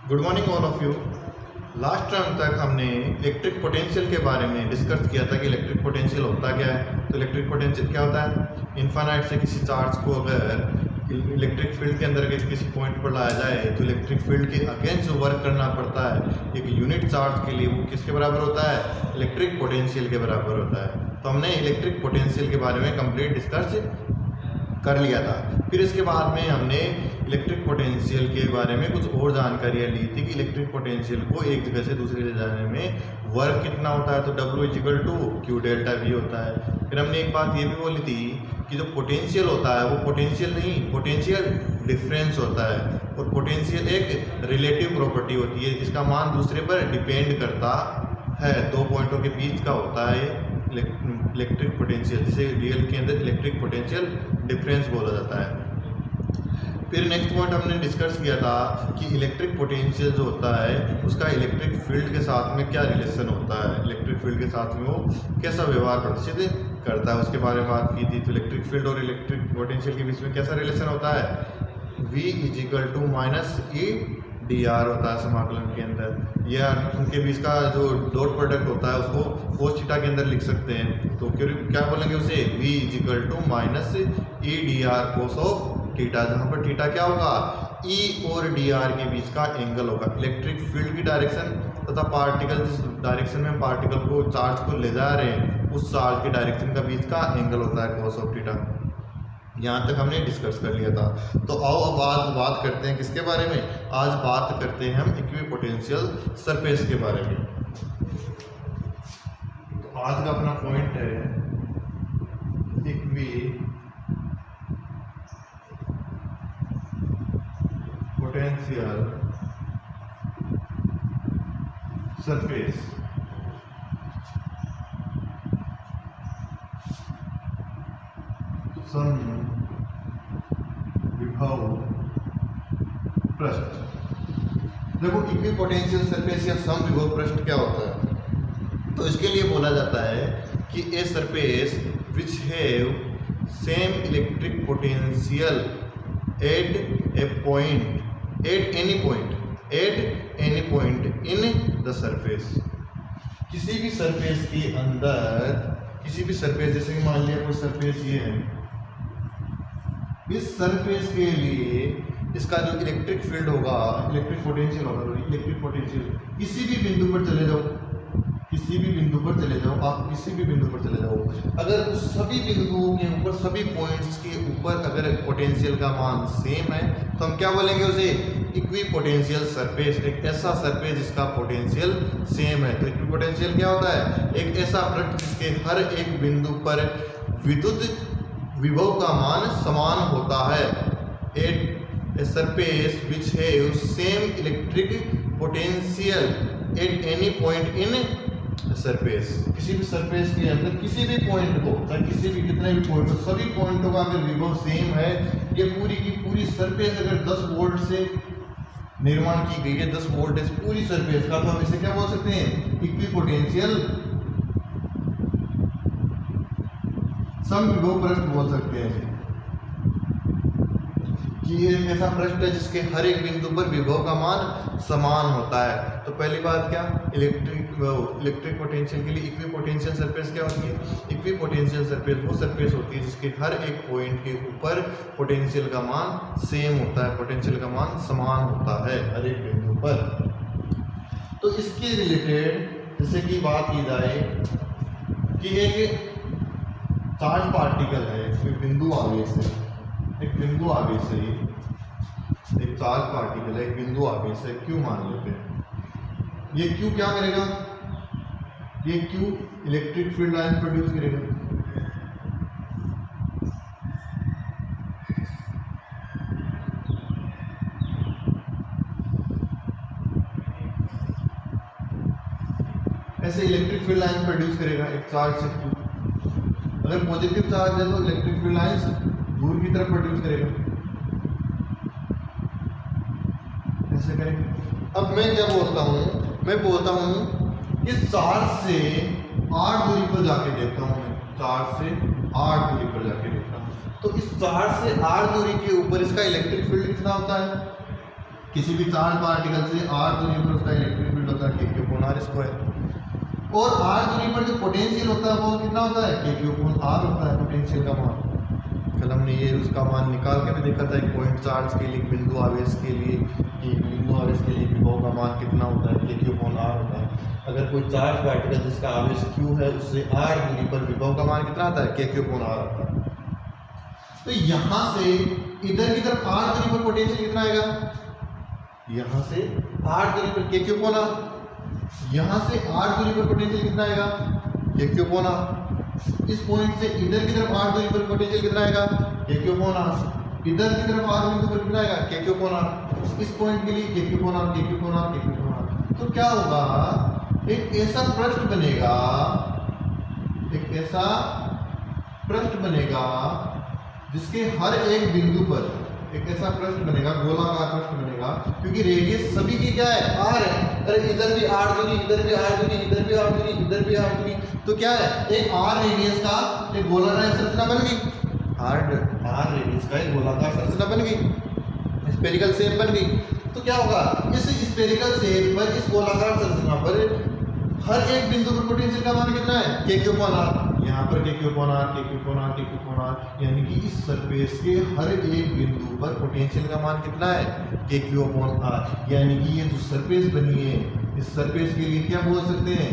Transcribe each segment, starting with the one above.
Good morning all of you. Last term तक हमने electric potential के बारे में डिस्कस किया था कि इलेक्ट्रिक पोटेंशियल होता क्या है। तो इलेक्ट्रिक पोटेंशियल क्या होता है? इन्फानाइट से किसी चार्ज को अगर इलेक्ट्रिक फील्ड के अंदर किसी पॉइंट पर लाया जाए तो इलेक्ट्रिक फील्ड के अगेंस्ट जो वर्क करना पड़ता है एक यूनिट चार्ज के लिए, वो किसके बराबर होता है? इलेक्ट्रिक पोटेंशियल के बराबर होता है। तो हमने इलेक्ट्रिक पोटेंशियल के बारे में कंप्लीट डिस्कस कर लिया था। फिर इसके बाद में हमने इलेक्ट्रिक पोटेंशियल के बारे में कुछ और जानकारियाँ ली थी कि इलेक्ट्रिक पोटेंशियल को एक जगह से दूसरी जगह जाने में वर्क कितना होता है। तो W = Q∆V होता है। फिर हमने एक बात ये भी बोली थी कि जो पोटेंशियल होता है वो पोटेंशियल नहीं, पोटेंशियल डिफरेंस होता है। और पोटेंशियल एक रिलेटिव प्रॉपर्टी होती है जिसका मान दूसरे पर डिपेंड करता है। दो पॉइंटों के बीच का होता है इलेक्ट्रिक पोटेंशियल, जिसे रियल के अंदर इलेक्ट्रिक पोटेंशियल डिफरेंस बोला जाता है। फिर नेक्स्ट पॉइंट हमने डिस्कस किया था कि इलेक्ट्रिक पोटेंशियल जो होता है उसका इलेक्ट्रिक फील्ड के साथ में क्या रिलेशन होता है, इलेक्ट्रिक फील्ड के साथ में वो कैसा व्यवहार प्रदर्शित करता है, उसके बारे में बात की थी। तो इलेक्ट्रिक फील्ड और इलेक्ट्रिक पोटेंशियल के बीच में कैसा रिलेशन होता है? V = -E/dr होता है समाकलन के अंदर। या उनके बीच का जो डॉट प्रोडक्ट होता है उसको cos थीटा के अंदर लिख सकते हैं। तो क्या बोलेंगे उसे? V = -E/dr cos of theta, जहाँ पर थीटा क्या होगा? E और dr के बीच का एंगल होगा। इलेक्ट्रिक फील्ड की डायरेक्शन तथा पार्टिकल जिस डायरेक्शन में पार्टिकल को चार्ज को ले जा रहे हैं उस चार्ज के डायरेक्शन का बीच का एंगल होता है cos ऑफ थीटा। यहाँ तक हमने डिस्कस कर लिया था। तो आओ अब आज बात करते हैं किसके बारे में? आज बात करते हैं हम इक्विपोटेंशियल सरफेस के बारे में। तो आज का अपना पॉइंट है इक्विपोटेंशियल सरफेस। विभव पृष्ठ। देखो इक्विपोटेंशियल सरफेस या सम विभव पृष्ठ क्या होता है? तो इसके लिए बोला जाता है कि a surface which have same electric potential at any point in the surface. किसी भी सरफेस के अंदर, किसी भी सरफेस, जैसे कि मान लिया कोई सरफेस ये है, इस सरफेस के लिए इसका जो इलेक्ट्रिक फील्ड होगा, इलेक्ट्रिक पोटेंशियल होगा, इलेक्ट्रिक पोटेंशियल किसी भी बिंदु पर चले जाओ, किसी भी बिंदु पर चले जाओ, आप किसी भी बिंदु पर चले जाओ, अगर उस सभी बिंदुओं के ऊपर, सभी पॉइंट्स के ऊपर अगर पोटेंशियल का मान सेम है तो हम क्या बोलेंगे उसे? Equipotential surface. एक ऐसा सरफेस जिसका पोटेंशियल सेम है। तो इक्विपोटेंशियल क्या होता है? एक ऐसा पृष्ठ जिसके हर एक बिंदु पर विद्युत विभव का मान समान होता है। At a surface which have same electric potential at any point in surface. किसी भी सरफेस के अंदर किसी भी पॉइंट को, चाहे किसी भी कितने भी पॉइंट हो, सभी पॉइंटों का अगर विभव सेम है, ये पूरी की पूरी सरफेस अगर 10 वोल्ट से निर्माण की गई है, 10 वोल्ट इस पूरी सरफेस का, तो हम इसे क्या बोल सकते हैं? इक्विपोटेंशियल सम विभव पृष्ठ बोल सकते हैं कि ये ऐसा पृष्ठ है जिसके हर एक बिंदु पर विभव का मान समान होता है। तो पहली बात क्या? इलेक्ट्रिक पोटेंशियल के लिए इक्विपोटेंशियल सरफेस क्या होती है? इक्विपोटेंशियल सरफेस वो सरफेस होती है जिसके हर एक पॉइंट के ऊपर पोटेंशियल का मान सेम होता है, पोटेंशियल का मान समान होता है हर एक बिंदु पर। तो इसके रिलेटेड जैसे कि बात की जाए कि एक चार्ज पार्टिकल है, एक बिंदु आवेश है, एक बिंदु आवेश है, एक चार्ज पार्टिकल है, एक बिंदु आवेश है, Q मान लेते हैं। ये Q क्या करेगा? ये Q electric field line produce करेगा। ऐसे इलेक्ट्रिक फील्ड लाइन प्रोड्यूस करेगा एक चार्ज से Q। अगर पॉजिटिव चार्ज है तो इलेक्ट्रिक फील्ड लाइंस दूर की तरफ प्रोड्यूस करेगा। ऐसे करेंगे। अब मैं क्या बोलता हूँ? मैं बोलता हूँ इस चार्ज से 8 दूरी पर जाके देखता हूँ, मैं चार्ज से 8 दूरी पर जाके देखता हूँ। तो इस चार्ज से 8 दूरी के ऊपर इसका इलेक्ट्रिक फील्ड कितना होता है? किसी भी चार्ज पार्टिकल से r दूरी पर उसका इलेक्ट्रिक फील्ड होता है k क्यू r स्क्वायर, और r दूरी पर जो पोटेंशियल होता है वो कितना होता है k क्यू r होता है पोटेंशियल का मान। कल हमने ये उसका मान निकाल के भी देखा था, एक पॉइंट चार्ज के लिए, बिंदु आवेश के लिए, कि बिंदु आवेश के लिए विभव का मान कितना होता है k क्यू r होता है। अगर कोई चार्ज पार्टिकल जिसका आवेश q है उससे r दूरी पर विभव का मान कितना आता है k क्यू r आता है। तो यहाँ से इधर की तरफ r दूरी पर पोटेंशियल कितना आएगा, यहाँ से r दूरी पर k क्यू r, यहाँ से r दूरी पर पोटेंशियल कितना आएगा k क्यू r। इस पॉइंट से इधर की तरफ r दूरी पर पोटेंशियल कितना आएगा k क्यू r, इधर की तरफ r बिंदु पर कितना आएगा k क्यू r। इस पॉइंट के लिए k Q r k Q r k Q r। तो क्या होगा, एक ऐसा पृष्ठ बनेगा, एक ऐसा पृष्ठ बनेगा जिसके हर एक बिंदु पर, एक ऐसा पृष्ठ बनेगा, गोलाकार पृष्ठ बनेगा, क्योंकि रेडियस सभी की क्या है r है। अरे इधर भी r दूरी, इधर भी r दूरी, इधर भी r दूरी, इधर भी r दूरी, तो क्या है एक r रेडियस का एक गोलाकार संरचना बन गई, r रेडियस का एक गोलाकार संरचना बन गई, स्फेरिकल शेप बन गई। तो क्या होगा, इस स्फेरिकल शेप पर, इस गोलाकार संरचना पर हर एक बिंदु पर पोटेंशियल का मान कितना है k क्यू r। यहाँ पर k Q r k Q r k Q r, यानी कि इस सरफेस के हर एक बिंदु पर पोटेंशियल का मान कितना है k क्यू r। यानी कि ये जो सरफेस बनी है, इस सरफेस के लिए क्या बोल सकते हैं,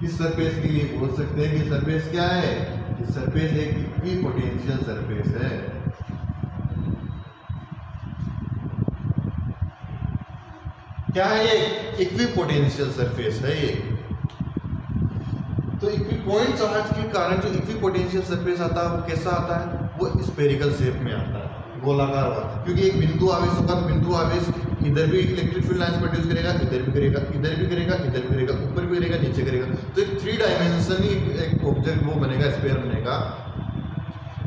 इस सरफेस के लिए बोल सकते हैं कि सरफेस क्या है, इस सरफेस एक इक्विपोटेंशियल सरफेस है। क्या है ये, इक्विपोटेंशियल सरफेस है ये। तो पॉइंट चार्ज के कारण जो इक्विपोटेंशियल सरफेस आता है वो कैसा आता है, वो स्फेरिकल शेप में आता है, गोलाकार होगा, क्योंकि एक बिंदु आवेश होगा तो बिंदु आवेश इधर भी इलेक्ट्रिक फील्ड लाइंस प्रोड्यूस करेगा, इधर भी करेगा, इधर भी करेगा, इधर भी करेगा, ऊपर भी करेगा, नीचे करेगा। तो एक 3 डायमेंशनली एक ऑब्जेक्ट वो बनेगा, स्फीयर बनेगा,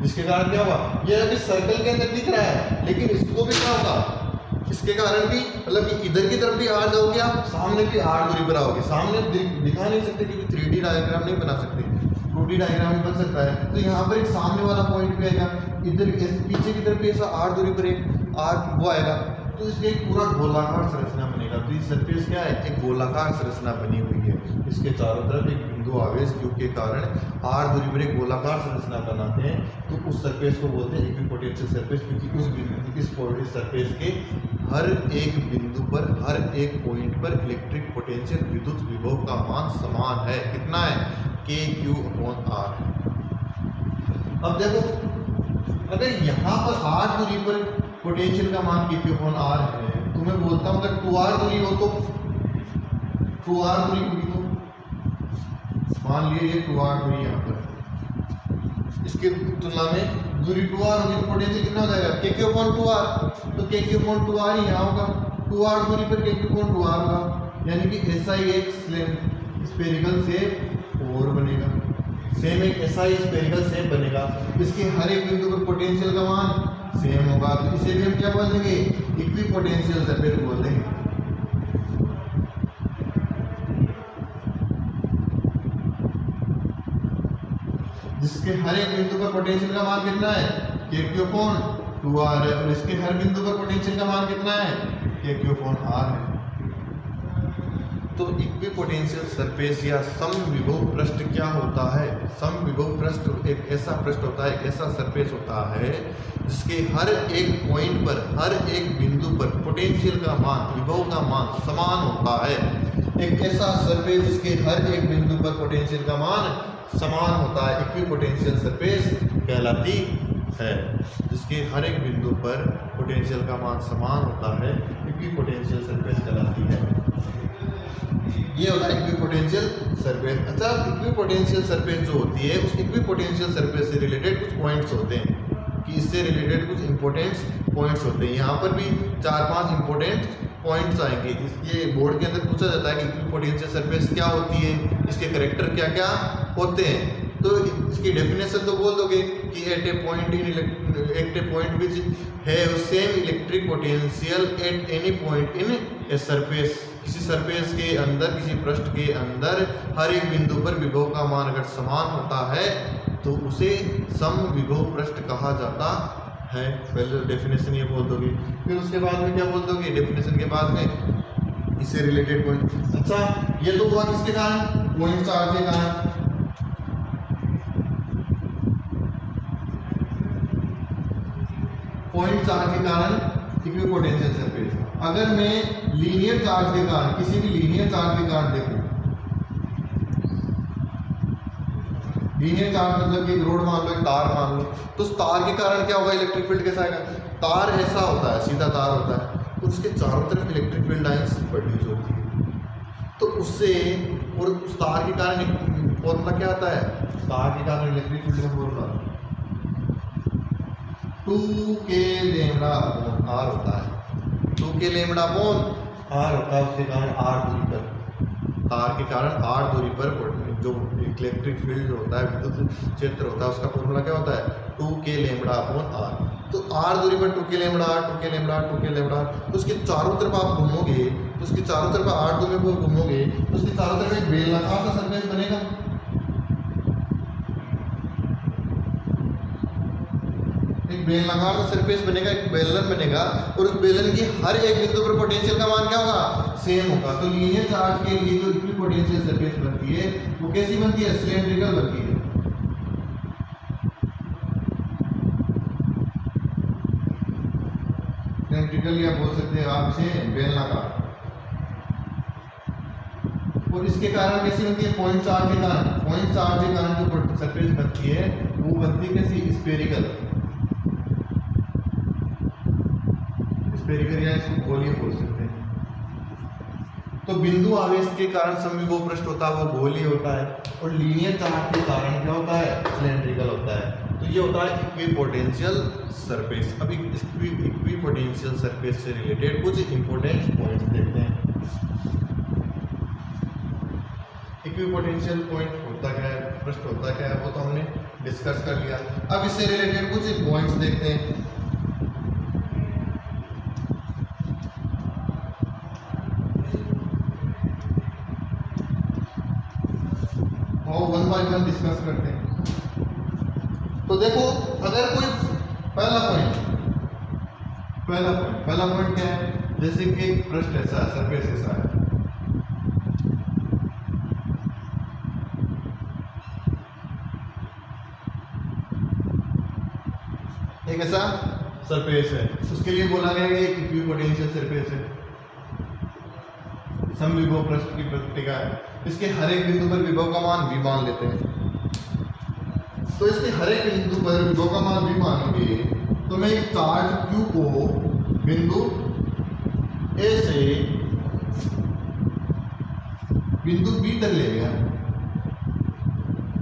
जिसके कारण क्या होगा, ये अभी सर्कल के अंदर दिख रहा है, लेकिन इसको भी क्या होगा, इसके कारण भी मतलब कि इधर की तरफ भी आ जाओगे आप, सामने भी r दूरी पर आओगे। सामने दिखा नहीं सकते क्योंकि 3D डायग्राम नहीं बना सकते, 2D डायग्राम बन सकता है। तो यहाँ पर एक सामने वाला पॉइंट भी आएगा, इधर पीछे की तरफ भी ऐसा r दूरी पर एक r वो आएगा, तो इसके एक पूरा गोलाकार संरचना बनेगा। तो ये सरफेस क्या है, एक गोलाकार संरचना बनी हुई है, इसके चारों तरफ एक बिंदु आवेश q के कारण r दूरी पर एक गोलाकार संरचना बनाते हैं। तो उस सरफेस को बोलते हैं इक्विपोटेंशियल सरफेस, क्योंकि उस बिंदु इस सरफेस के हर एक बिंदु पर, हर एक पॉइंट पर इलेक्ट्रिक पोटेंशियल, विद्युत विभव का मान समान है। कितना है, k q r। अब देखो, अगर यहाँ पर r दूरी पर पोटेंशियल का मान k q r है, तो मैं बोलता हूँ अगर 2r दूरी हो तो 2r दूरी होगी, तो मान लिए ये 2r दूरी यहाँ पर, इसकी तुलना में दूरी 2r होगी तो पोटेंशियल कितना हो जाएगा k q 2r। तो k q 2r ही यहाँ होगा, 2r दूरी पर k q 2r होगा, यानी कि ऐसा ही एक स्फेरिकल शेप और बनेगा, सेम एक ऐसा ही स्फेरिकल शेप बनेगा, इसके हर एक बिंदु पर पोटेंशियल का मान सेम होगा। तो इसे भी हम क्या बोल देंगे, इक्विपोटेंशियल सरफेस बोल देंगे। जिसके हर एक बिंदु पर पोटेंशियल का मान कितना है k q 2r है, और इसके हर बिंदु पर पोटेंशियल का मान कितना है k q r है। तो इक्विपोटेंशियल सरफेस या समविभव पृष्ठ क्या होता है, समविभव पृष्ठ एक ऐसा पृष्ठ होता है, एक ऐसा सरफेस होता है जिसके हर एक पॉइंट पर, हर एक बिंदु पर पोटेंशियल का मान, विभव का मान समान होता है। एक ऐसा सरफेस जिसके हर एक बिंदु पर पोटेंशियल का मान समान होता है, इक्विपोटेंशियल सरफेस कहलाती है। जिसके हर एक बिंदु पर पोटेंशियल का मान समान होता है, इक्विपोटेंशियल सरफेस कहलाती है। ये होता है इक्विपोटेंशियल सरफेस। अच्छा, इक्विपोटेंशियल सरफेस जो होती है, उस इक्विपोटेंशियल सरफेस से रिलेटेड कुछ पॉइंट्स होते हैं, कि इससे रिलेटेड कुछ इंपॉर्टेंट पॉइंट्स होते हैं। यहाँ पर भी 4-5 इंपॉर्टेंट पॉइंट्स आएंगे। ये बोर्ड के अंदर पूछा जाता है कि इक्विपोटेंशियल सरफेस क्या होती है, इसके कैरेक्टर क्या क्या होते हैं। तो इसकी डेफिनेशन तो बोल दोगे कि at a point which have same electric potential at any point in a surface. किसी सरफेस के अंदर, किसी पृष्ठ के अंदर हर एक बिंदु पर विभव का मान अगर समान होता है तो उसे समविभव पृष्ठ कहा जाता है, पहले डेफिनेशन ये बोल दोगे, फिर उसके बाद में क्या बोल दोगे, डेफिनेशन के बाद में इससे रिलेटेड पॉइंट। अच्छा ये तो हुआ किसके कारण, पॉइंट चार्ज के कारण। पॉइंट चार्ज के कारण इक्विपोटेंशियल सरफेस। अगर मैं लीनियर चार्ज के कारण, किसी भी लीनियर चार्ज के कारण देखूं, लीनियर चार्ज मतलब कि एक रोड मान लो, एक तार मान लो, तो उस तार के कारण क्या होगा, इलेक्ट्रिक फील्ड कैसा आएगा, तार ऐसा होता है, सीधा तार होता है, तो उसके चारों तरफ इलेक्ट्रिक फील्ड लाइंस प्रोड्यूस होती है, तो उससे और उस तार के कारण फॉर्मूला क्या आता है, तार के कारण इलेक्ट्रिक फील्ड का formula 2k lambda upon r होता है, 2k लैम्डा अपॉन r होता है, उसके कारण r दूरी पर, तार के कारण r दूरी पर जो इलेक्ट्रिक फील्ड होता है, विद्युत क्षेत्र होता है, उसका फॉर्मूला क्या होता है, 2k लैम्डा अपॉन r। तो r दूरी पर 2k lambda, 2k lambda, 2k lambda, तो उसके चारों तरफ आप घूमोगे, तो उसके चारों तरफ r दूरी पर घूमोगे, तो उसके चारों तरफ एक बेलनाकार सा सरफेस बनेगा। एक बेलनाकार सा सरफेस बनेगा, एक बेलन बनेगा, और उस बेलन की हर एक बिंदु पर पोटेंशियल का मान क्या होगा, सेम होगा। तो लीनियर चार्ज के लिए जो इक्विपोटेंशियल सरफेस बनती है वो कैसी बनती है, सिलेंड्रिकल बनती है। सिलेंड्रिकल या बोल सकते हैं आप इसे बेलनाकार। और इसके कारण कैसी बनती है, पॉइंट चार्ज के कारण, पॉइंट चार्ज के कारण जो सरफेस बनती है वो बनती है कैसी, स्फेरिकल, स्फेरिकल या इसको गोलीय बोल सकते हैं। तो बिंदु आवेश के कारण समविभव पृष्ठ होता है वो गोलीय होता है, और लीनियर चार्ज के कारण क्या होता है, सिलेंड्रिकल होता है। तो ये होता है इक्विपोटेंशियल सरफेस। अभी इक्विपोटेंशियल सरफेस से रिलेटेड कुछ इंपॉर्टेंट पॉइंट्स देखते हैं। इक्विपोटेंशियल पॉइंट होता क्या है, पृष्ठ होता क्या है, वो तो हमने डिस्कस कर लिया। अब इससे रिलेटेड कुछ पॉइंट्स देखते हैं। और वन बाय वन डिस्कस करते हैं। तो देखो, अगर कोई पहला पॉइंट क्या है, जैसे कि पृष्ठ ऐसा है, सरफेस ऐसा है, एक ऐसा सरफेस है, उसके लिए बोला गया कि एक इक्विपोटेंशियल सरफेस है, समविभव पृष्ठ की पट्टिका है। इसके हर एक बिंदु पर विभव का मान v मान लेते हैं। तो इसके हर एक बिंदु पर विभव का मान v मानोगे तो मैं एक चार्ज q को बिंदु A से बिंदु B तक ले गया।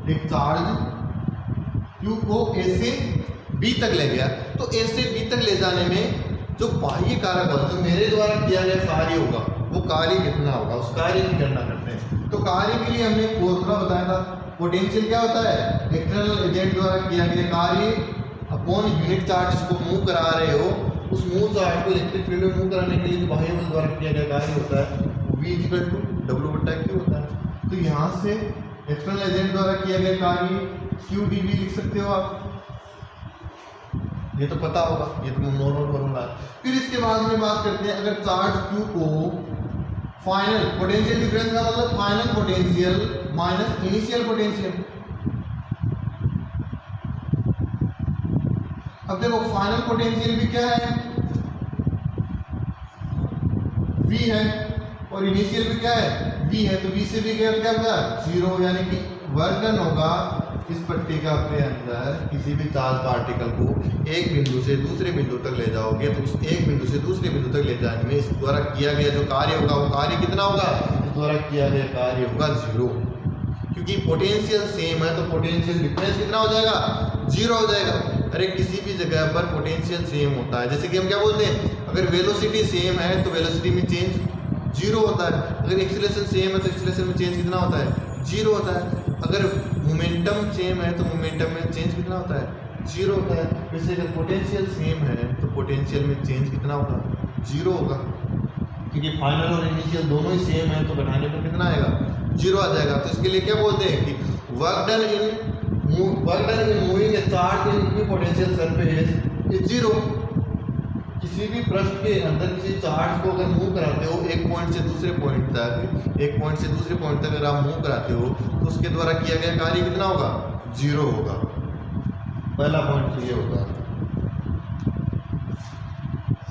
एक चार्ज q को A से B तक ले गया, तो A से B तक ले जाने में जो बाह्य कारक होगा, जो मेरे द्वारा किया गया कार्य होगा, वो कार्य कितना होगा, उस कार्य की गणना करते हैं। तो कार्य के लिए हमने फॉर्मूला बताया था, पोटेंशियल क्या होता है, एक्सटर्नल एजेंट द्वारा किया गया कार्य अपॉन यूनिट चार्ज जिसको मूव करा रहे हो, उस मूव चार्ज को इलेक्ट्रिक फील्ड में मूव कराने के लिए जो बाह्य बल द्वारा किया गया कार्य होता है V = W/Q होता है। तो यहाँ से एक्सटर्नल एजेंट द्वारा किया गया कार्य QdV लिख सकते हो आप, ये तो पता होगा, ये तो नॉर्मल फॉर्मूला है। फिर इसके बाद में बात करते हैं, अगर चार्ज Q को फाइनल पोटेंशियल डिफरेंस का मतलब final potential minus initial potential. अब देखो फाइनल पोटेंशियल भी क्या है, V है, और इनिशियल भी क्या है, V है। तो V से भी क्या होगा, 0, यानी कि वर्क डन होगा इस पट्टिका के अंदर किसी भी चार्ज पार्टिकल को एक बिंदु से दूसरे बिंदु तक ले जाओगे, तो उस एक बिंदु से दूसरे बिंदु तक ले जाने में इस द्वारा किया गया जो कार्य होगा वो कार्य कितना होगा, इस द्वारा किया गया कार्य होगा 0, क्योंकि पोटेंशियल सेम है तो पोटेंशियल डिफरेंस कितना हो जाएगा, 0 हो जाएगा। अरे किसी भी जगह पर पोटेंशियल सेम होता है, जैसे कि हम क्या बोलते हैं, अगर वेलोसिटी सेम है तो वेलोसिटी में चेंज 0 होता है, अगर एक्सीलरेशन सेम है तो एक्सीलरेशन में चेंज कितना होता है, 0 होता है। अगर मोमेंटम सेम है तो मोमेंटम में चेंज कितना होता है, 0 होता है। वैसे अगर पोटेंशियल सेम है तो पोटेंशियल में चेंज कितना होगा, 0 होगा, क्योंकि फाइनल और इनिशियल दोनों ही सेम है, तो घटाने पर कितना आएगा, 0 आ जाएगा। तो इसके लिए क्या बोलते हैं कि work done in moving A charge in equipotential surface is zero. किसी भी पृष्ठ के अंदर किसी चार्ज को अगर मूव कराते हो एक पॉइंट से दूसरे पॉइंट तक, एक पॉइंट से दूसरे पॉइंट तक अगर आप मूव कराते हो तो उसके द्वारा किया गया कार्य कितना होगा? जीरो होगा। पहला पॉइंट तो ये होगा।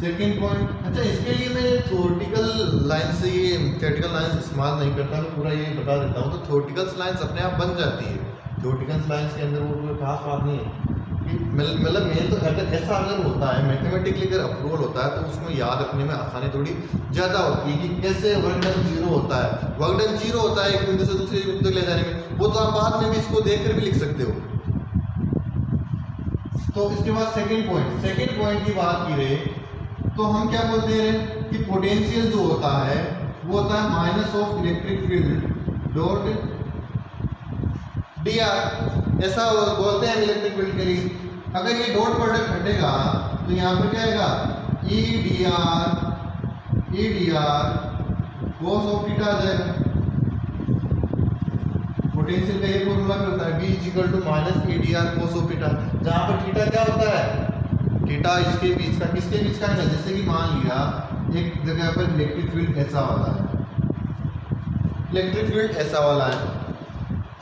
सेकेंड पॉइंट, अच्छा इसके लिए मैं थ्योरेटिकल लाइन से ये थ्योरेटिकल लाइन इस्तेमाल नहीं करता, मैं पूरा ये बता देता हूँ। तो थ्योरेटिकल लाइन्स अपने आप बन जाती है। थ्योरेटिकल लाइन्स के अंदर वो कोई खास बात नहीं है। मतलब मेन तो अगर ऐसा अगर होता है मैथमेटिकली अगर अप्रूवल होता है तो उसमें याद रखने में आसानी थोड़ी ज़्यादा होती है कि कैसे वर्क डन जीरो होता है। वर्क डन जीरो होता है एक बिंदु से दूसरे बिंदु तक ले जाने में, वो तो आप बाद में भी इसको देखकर भी लिख सकते हो। तो इसके बाद सेकेंड पॉइंट की बात की रहे तो हम क्या बोलते हैं कि पोटेंशियल जो होता है वो होता है minus of electric field dot D R. ऐसा बोलते हैं इलेक्ट्रिक फील्ड के लिए। अगर ये डॉट प्रोडक्ट हटेगा तो यहाँ पर क्या आएगा? E D R cos of theta आ जाएगा। पोटेंशियल का ये फॉर्मूला भी होता है V is equal to minus E D R cos of theta, जहाँ पर थीटा क्या होता है? थीटा इसके बीच का, किसके बीच का है? जैसे कि मान लिया एक जगह पर इलेक्ट्रिक फील्ड ऐसा वाला है, इलेक्ट्रिक फील्ड ऐसा वाला है।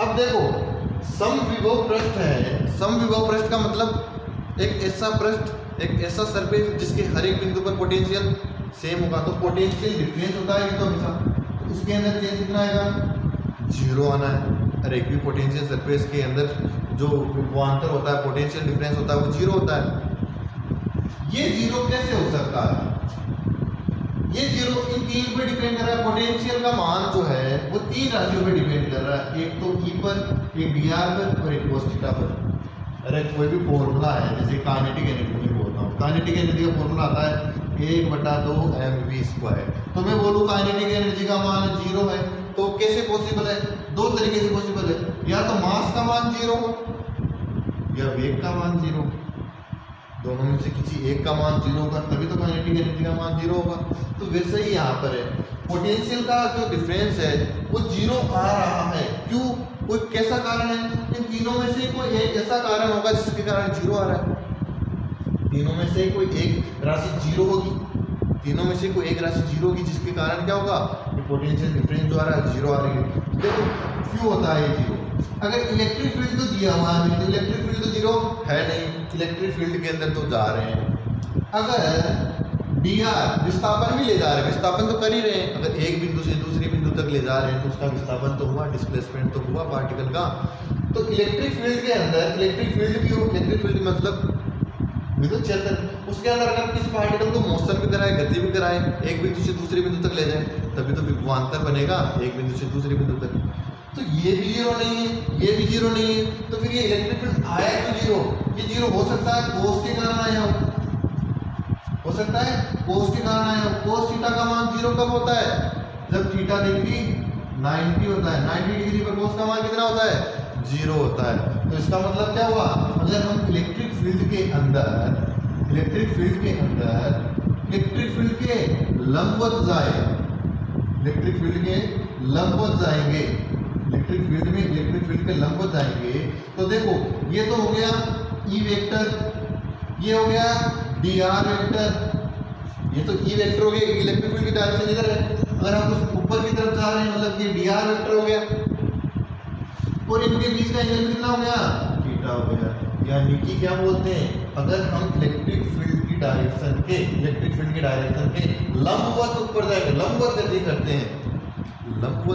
अब देखो समविभव पृष्ठ है। समविभव पृष्ठ का मतलब एक ऐसा पृष्ठ, एक ऐसा सरफेस जिसके हर एक बिंदु पर पोटेंशियल सेम होगा। तो पोटेंशियल डिफरेंस होता है तो हमेशा, तो उसके अंदर चेंज कितना आएगा? जीरो आना है। और एक भी पोटेंशियल सरफेस के अंदर जो विभवांतर होता है, पोटेंशियल डिफरेंस होता है, वो जीरो होता है। ये जीरो कैसे हो सकता है? ये जीरो इन तीन पर डिपेंड कर रहा है। पोटेंशियल का मान जो है वो तीन राशियों पर डिपेंड कर रहा है, एक तो ई पर, एक डी आर पर और एक कोस थीटा पर। अरे कोई भी फॉर्मूला है, जैसे काइनेटिक एनर्जी में बोलता हूँ, काइनेटिक एनर्जी का फॉर्मूला आता है 1/2 mv²। तो मैं बोलूँ काइनेटिक एनर्जी का मान जीरो है, तो कैसे पॉसिबल है? दो तरीके से पॉसिबल है, या तो मास का मान जीरो हो या वेग का मान जीरो। दोनों में से किसी एक का मान जीरो होगा तभी तो काइनेटिक एनर्जी का मान जीरो होगा। तो वैसे ही यहाँ पर है, पोटेंशियल का जो डिफरेंस है वो जीरो आ रहा है। क्यों? कोई कैसा कारण है? इन तीनों में से कोई एक ऐसा कारण होगा जिसके कारण जीरो आ रहा है। तीनों में से कोई एक राशि जीरो होगी, तीनों में से कोई एक राशि जीरो होगी जिसके कारण क्या होगा? ये पोटेंशियल डिफरेंस जो आ रहा है जीरो आ रही है। देखो क्यों होता है ये जीरो? अगर इलेक्ट्रिक फील्ड तो दिया हुआ है, तो इलेक्ट्रिक फील्ड तो जीरो है नहीं, इलेक्ट्रिक फील्ड के अंदर तो जा रहे हैं। अगर डी आर विस्थापन भी ले जा रहे हैं, विस्थापन तो कर ही रहे हैं। अगर एक बिंदु से दूसरे बिंदु तक ले जा रहे हैं तो उसका विस्थापन तो हुआ, डिस्प्लेसमेंट तो हुआ पार्टिकल का। तो इलेक्ट्रिक फील्ड के अंदर इलेक्ट्रिक फील्ड भी हो, इलेक्ट्रिक फील्ड मतलब विद्युत क्षेत्र, उसके अंदर अगर किसी पार्टिकल को मोशन भी कराए, गति भी कराए, एक बिंदु से दूसरे बिंदु तक ले जाए, तभी तो विभवांतर बनेगा एक बिंदु से दूसरे बिंदु तक। तो ये भी जीरो नहीं है, ये भी जीरो नहीं है, तो फिर ये इलेक्ट्रिक फील्ड आया तो जीरो। ये जीरो हो सकता है कोस के कारण आया हो सकता है कोस के कारण आया हो। कोस थीटा का मान जीरो कब होता है? जब थीटा डिग्री 90 होता है। 90 डिग्री पर कोस का मान कितना होता है? जीरो होता है। तो इसका मतलब क्या हुआ? अगर हम इलेक्ट्रिक फील्ड के अंदर इलेक्ट्रिक फील्ड के लंबवत जाए, इलेक्ट्रिक फील्ड के लंबवत जाएंगे, इलेक्ट्रिक फील्ड में इलेक्ट्रिक फील्ड के लंबवत जाएंगे, तो देखो ये तो हो गया ई वेक्टर, ये हो गया डी आर वेक्टर। ये तो ई वेक्टर हो गया, इलेक्ट्रिक फील्ड की डायरेक्शन इधर है। अगर हम उस ऊपर की तरफ जा रहे हैं मतलब ये डी आर वेक्टर हो गया, और इनके बीच का एंगल कितना हो गया? थीटा हो गया। यानी कि क्या बोलते हैं, अगर हम इलेक्ट्रिक फील्ड की डायरेक्शन के लंबवत ऊपर जाएंगे, लंबवत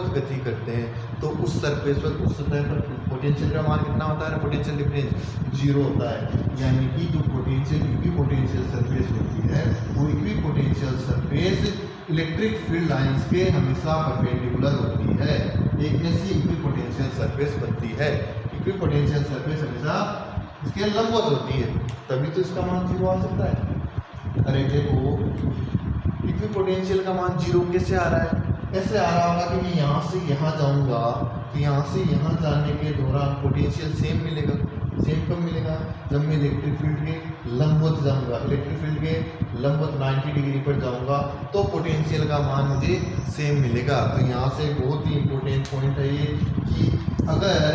गति करते हैं तो उस सरफेस पर, उस सतह पर पोटेंशियल का मान कितना होता है? पोटेंशियल डिफरेंस जीरो होता है। यानी कि जो पोटेंशियल सरफेस होती है वो equipotential surface electric field lines के हमेशा परपेंडिकुलर होती है। एक ऐसी इक्विपोटेंशियल सरफेस बनती है, इक्विपोटेंशियल सरफेस हमेशा इसके लंबवत होती है, तभी तो इसका मान जीरो आ सकता है। अरे देखो इक्विपोटेंशियल का मान जीरो कैसे आ रहा है? ऐसे आ रहा होगा कि मैं यहाँ से यहाँ जाऊँगा तो यहाँ से यहाँ जाने के दौरान पोटेंशियल सेम मिलेगा। सेम कब मिलेगा? जब मैं इलेक्ट्रिक फील्ड के लंबवत जाऊँगा, इलेक्ट्रिक फील्ड के लंबवत 90 डिग्री पर जाऊँगा तो पोटेंशियल का मान मुझे सेम मिलेगा। तो यहाँ से बहुत ही इम्पोर्टेंट पॉइंट है ये कि अगर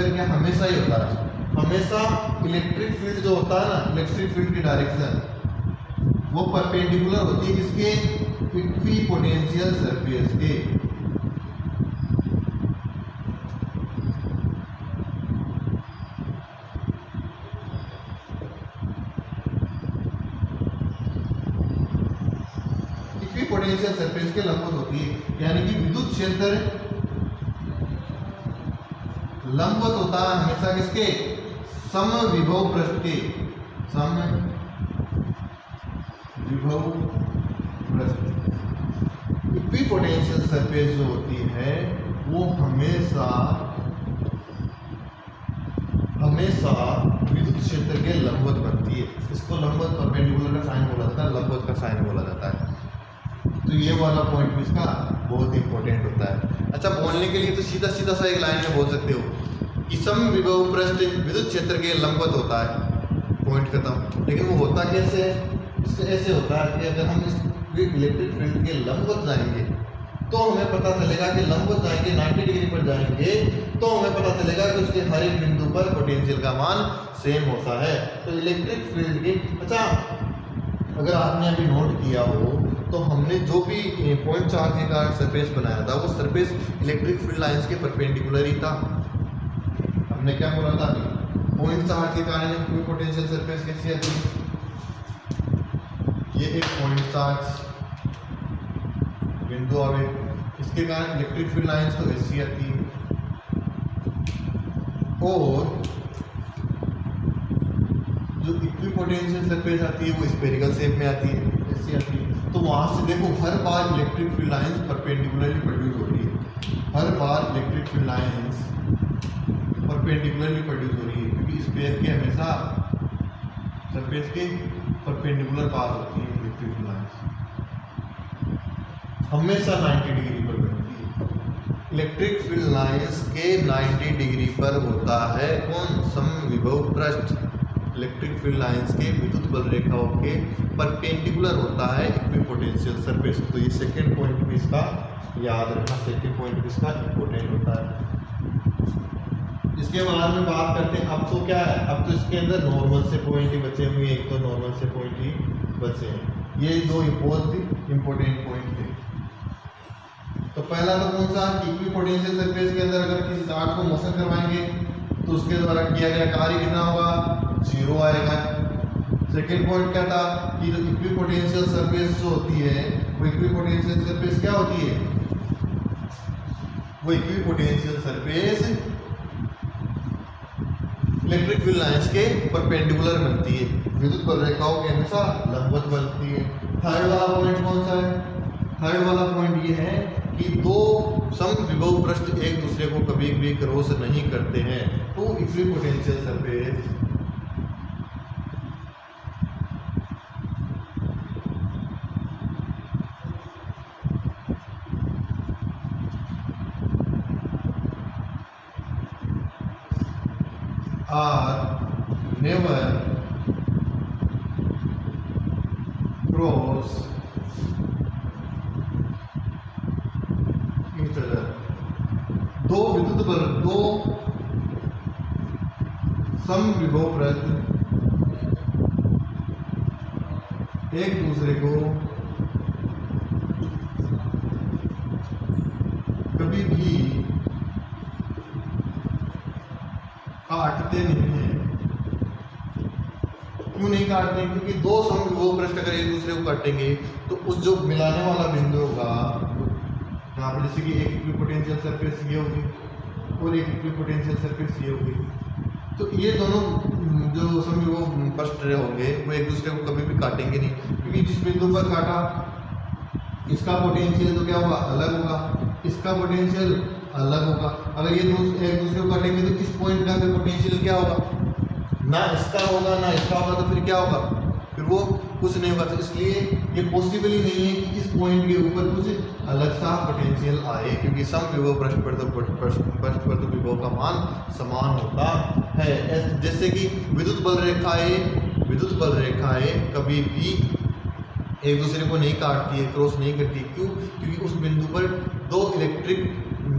क्या हमेशा ही होता है, हमेशा इलेक्ट्रिक फील्ड जो होता है ना, इलेक्ट्रिक फील्ड की डायरेक्शन वो परपेंडिकुलर होती है किसके, इक्विपोटेंशियल सरफेस के। इक्विपोटेंशियल सरफेस के लंबवत होती है, यानी कि विद्युत क्षेत्र लंबवत होता है हमेशा किसके, समविभव पृष्ठ के, समविभव पृष्ठ। इक्विपोटेंशियल सरफेस जो होती है वो हमेशा विद्युत क्षेत्र के लंबवत बनती है। इसको लंबवत परपेंडिकुलर का साइन बोला जाता है, लंबवत का साइन बोला जाता है। तो ये वाला पॉइंट भी इसका बहुत इंपॉर्टेंट होता है। अच्छा, बोलने के लिए तो सीधा सीधा सा एक लाइन में बोल सकते हो कि समविभव पृष्ठ विद्युत क्षेत्र के लंबवत होता है, पॉइंट खत्म। लेकिन वो होता कैसे है, ऐसे होता है कि अगर हम इस इलेक्ट्रिक फील्ड के लंबवत जाएंगे तो हमें पता चलेगा कि लंबवत जाएंगे 90 डिग्री पर जाएंगे तो हमें पता चलेगा कि उसके हर एक बिंदु पर पोटेंशियल का मान सेम होता है। तो इलेक्ट्रिक फील्ड के, अच्छा अगर आपने अभी नोट किया हो तो हमने जो भी पॉइंट चार्ज के कारण सरफेस बनाया था वो सरफेस इलेक्ट्रिक फील्ड लाइंस के परपेंडिकुलर ही था। हमने क्या बोला था, पॉइंट चार्ज के कारण इक्विपोटेंशियल सरफेस कैसी आती है, ये एक पॉइंट चार्ज बिंदु आवे, इसके कारण इलेक्ट्रिक फील्ड लाइंस तो ऐसी आती है। और जो इक्विपोटेंशियल सरफेस आती है वो स्फेरिकल शेप में आती है, ऐसी आती है। तो वहां से देखो हर बार electric field lines perpendicularly produce होती है, हर बार electric field lines perpendicularly produce हो रही है, क्योंकि स्फीयर के हमेशा सरफेस के परपेंडिकुलर पास होती है इलेक्ट्रिक फील्ड लाइंस, हमेशा 90 डिग्री पर बनती है। इलेक्ट्रिक फील्ड लाइंस के 90 डिग्री पर होता है कौन, समविभव पृष्ठ। इलेक्ट्रिक फील्ड लाइंस के विद्युत बल रेखाओं के परपेंडिकुलर होता है इक्विपोटेंशियल सरफेस। तो ये सेकंड पॉइंट भी इसका याद रखना, सेकंड पॉइंट भी इसका इंपॉर्टेंट होता है। इसके बाद में बात करते हैं, अब तो क्या है, अब तो इसके अंदर नॉर्मल से पॉइंट ही बचे हुए, एक तो नॉर्मल से पॉइंट ही बचे हैं। ये दो बहुत इंपॉर्टेंट पॉइंट थे। तो पहला तो कौन सा, इक्विपोटेंशियल सरफेस के अंदर अगर किसी चार्ज को मोशन करवाएंगे तो उसके द्वारा किया गया कार्य कितना होगा, 0 आएगा। सेकेंड पॉइंट क्या था कि जो इक्विपोटेंशियल सरफेस जो होती है वो इक्विपोटेंशियल सरफेस क्या होती है, वो equipotential surface electric field lines के परपेंडिकुलर बनती है, विद्युत बल रेखाओं के हमेशा लंबवत बनती है। थर्ड वाला पॉइंट कौन सा है, थर्ड वाला पॉइंट ये है कि दो समविभव पृष्ठ एक दूसरे को कभी भी क्रॉस नहीं करते हैं। तो equipotential surface are never cross each other। दो विद्युत बल, दो समविभव पृष्ठ एक दूसरे को कभी भी काटते नहीं हैं। क्यों नहीं काटते, क्योंकि दो समविभव पृष्ठ अगर एक दूसरे को काटेंगे तो उस जो मिलाने वाला बिंदु होगा, यहाँ पर जैसे कि एक इक्विपोटेंशियल सरफेस ये होगी और एक इक्विपोटेंशियल सरफेस ये होगी, तो ये दोनों जो समविभव पृष्ठ होंगे वो एक दूसरे को कभी भी काटेंगे नहीं, क्योंकि जिस बिंदु पर काटा इसका पोटेंशियल तो क्या होगा, अलग होगा, इसका पोटेंशियल अलग होगा। अगर ये एक दूसरे को काटेंगे तो इस पॉइंट का पोटेंशियल क्या होगा, ना इसका होगा ना इसका होगा, तो फिर क्या होगा, फिर वो कुछ नहीं होगा। तो इसलिए ये पॉसिबल ही नहीं है कि इस पॉइंट के ऊपर कुछ अलग सा पोटेंशियल आए, क्योंकि समविभव पृष्ठ पर तो विभव का मान समान होता है। जैसे कि विद्युत बल रेखाएं कभी भी एक दूसरे को नहीं काटती है, क्रॉस नहीं करती। क्यों, क्योंकि उस बिंदु पर दो इलेक्ट्रिक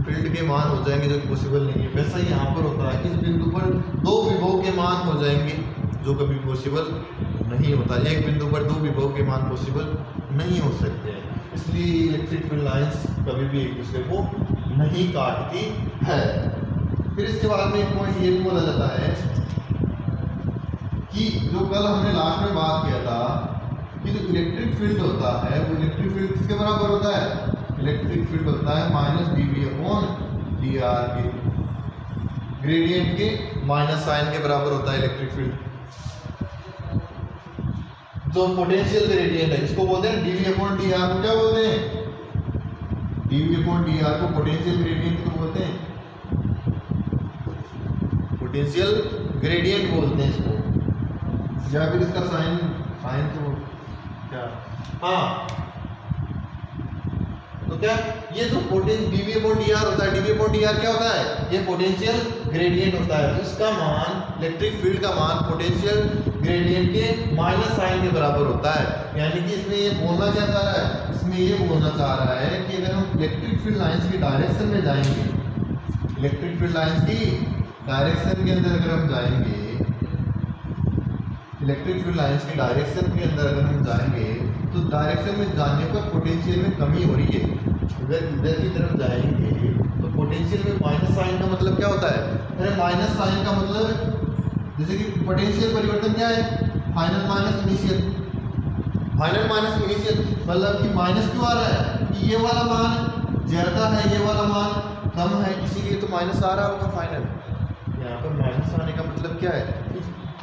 फील्ड के मान हो जाएंगे जो कि पॉसिबल नहीं है। वैसा ही यहाँ पर होता है, इस बिंदु पर दो विभव के मान हो जाएंगे जो कभी पॉसिबल नहीं होता। एक बिंदु पर दो विभव के मान पॉसिबल नहीं हो सकते हैं, इसलिए इलेक्ट्रिक फील्ड लाइंस कभी भी एक दूसरे को नहीं काटती है। फिर इसके बाद में एक पॉइंट ये भी बोला जाता है कि जो कल हमने लास्ट में बात किया था कि जो इलेक्ट्रिक फील्ड होता है वो इलेक्ट्रिक फील्ड किसके बराबर होता है? इलेक्ट्रिक फील्ड होता है -dV/dr के ग्रेडियंट के माइनस साइन के बराबर होता है इलेक्ट्रिक फील्ड। जो पोटेंशियल ग्रेडियंट है इसको बोलते हैं dV/dr को क्या बोलते हैं? dV/dr को पोटेंशियल ग्रेडियंट को बोलते हैं, पोटेंशियल ग्रेडियंट बोलते हैं इसको, या फिर इसका साइन तो क्या, हाँ तो क्या ये जो dV/dr होता है, dV/dr क्या होता है? ये पोटेंशियल ग्रेडियंट होता है। इसका मान इलेक्ट्रिक फील्ड का मान पोटेंशियल ग्रेडियंट के माइनस साइन के बराबर होता है। यानी कि इसमें ये बोलना क्या चाह रहा है? इसमें ये बोलना चाह रहा है कि अगर हम इलेक्ट्रिक फील्ड लाइंस की डायरेक्शन में जाएंगे, इलेक्ट्रिक फील्ड लाइंस की डायरेक्शन के अंदर अगर हम जाएंगे, इलेक्ट्रिक फील्ड लाइंस की डायरेक्शन के अंदर अगर हम जाएंगे तो डायरेक्शन में जाने पर पोटेंशियल में कमी हो रही है। अगर इधर की तरफ जाएंगे तो पोटेंशियल में माइनस साइन का मतलब क्या होता है? अरे माइनस साइन का मतलब जैसे कि पोटेंशियल परिवर्तन क्या है? Final minus initial, final minus initial, मतलब कि माइनस क्यों आ रहा है? कि ये वाला मान ज्यादा है, ये वाला मान कम है, इसीलिए तो माइनस आ रहा होगा फाइनल। यहाँ पर माइनस आने का मतलब क्या है?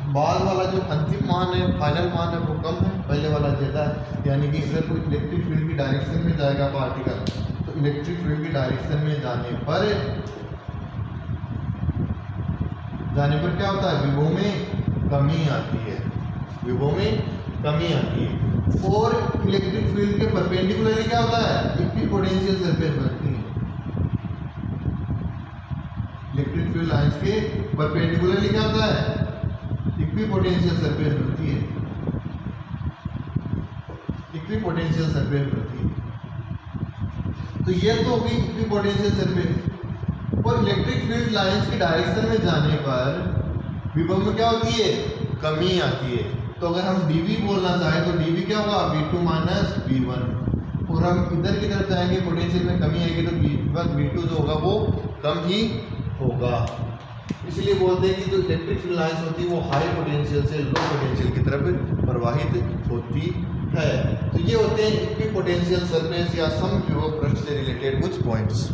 बाद वाला जो अंतिम मान है, फाइनल मान है, वो कम है, पहले वाला ज़्यादा है। यानी कि अगर कोई इलेक्ट्रिक फील्ड की डायरेक्शन में जाएगा पार्टिकल, तो इलेक्ट्रिक फील्ड की डायरेक्शन में जाने पर क्या होता है? विभव में कमी आती है, विभव में कमी आती है। और इलेक्ट्रिक फील्ड के परपेंडिकुलरली क्या होता है? इक्विपोटेंशियल सरफेस बनती है। इलेक्ट्रिक फील्ड लाइंस के परपेंडिकुलरली क्या होता है? इक्विपोटेंशियल सरफेस बनती है, इक्विपोटेंशियल सरफेस बनती है। तो ये तो होगी इक्विपोटेंशियल सरफेस। और इलेक्ट्रिक फील्ड लाइंस की डायरेक्शन में जाने पर विभव में क्या होती है? कमी आती है। तो अगर हम dV बोलना चाहें तो dV क्या होगा? V2 - V1। और हम इधर की तरफ जाएंगे, पोटेंशियल में कमी आएगी तो V1 V2 जो होगा वो कम ही होगा। इसलिए बोलते हैं कि जो इलेक्ट्रिक फील्ड लाइंस होती है वो हाई पोटेंशियल से लो पोटेंशियल की तरफ प्रवाहित होती है। तो ये होते हैं इक्विपोटेंशियल सरफेस या समविभव पृष्ठ से रिलेटेड कुछ पॉइंट्स।